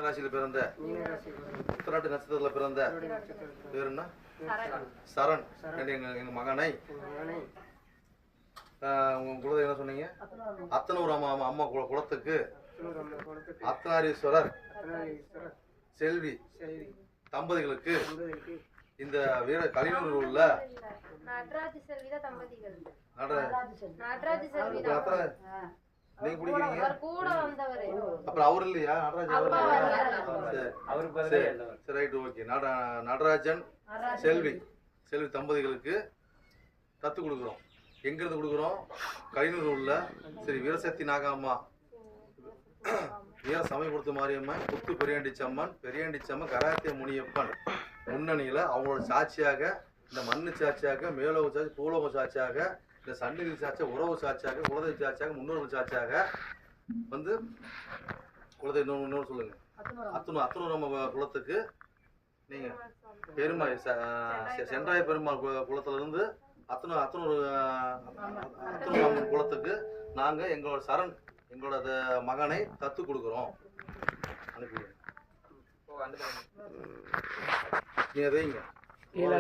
மீனராசியில் பிறந்த உத்திராட்டு நட்சத்திரத்தில் பிறந்த பேர் என்ன? சரண். எங்க மகனை உங்க குலதெய்வம் என்ன சொன்னீங்க? அத்தனூர் அம்மா குலத்துக்கு அர்த்தநாரீஸ்வரர் செல்வி தம்பதிகளுக்கு இந்த வீர கலினூர் உள்ள நீங்க குடிக்கிறீங்க. அப்புறம் அவர் இல்லையா? சரி ரைட் ஓகே. நடராஜன் செல்வி தம்பதிகளுக்கு தத்து கொடுக்குறோம். எங்கிருந்து கொடுக்குறோம்? கலினூர் உள்ள சரி வீரசக்தி நாகாம்மா வீர சமயபுரத்து மாரியம்மன் புத்து பெரியாண்டிச்சம்மன் கராத்தே முனியப்பன் முன்னணியில அவங்களோட சாட்சியாக இந்த மண்ணு சாட்சியாக மேலோக சாட்சி பூலோக சாட்சியாக இந்த சன்னிதி சாட்சியாக உறவு சாட்சியாக குலதெய்வ சாட்சியாக முன்னோர்கள் சாட்சியாக வந்து குலதெய்வம் இன்னொரு சொல்லுங்க. அத்தனூர் நம்ம குலத்துக்கு நீங்க பெருமாள் சென்றாய பெருமாள் குலத்துல இருந்து அத்தனூர் அம்மன் குலத்துக்கு நாங்க எங்களோட சரண் எங்களோட மகனை தத்து கொடுக்குறோம். அனுப்பி நீங்க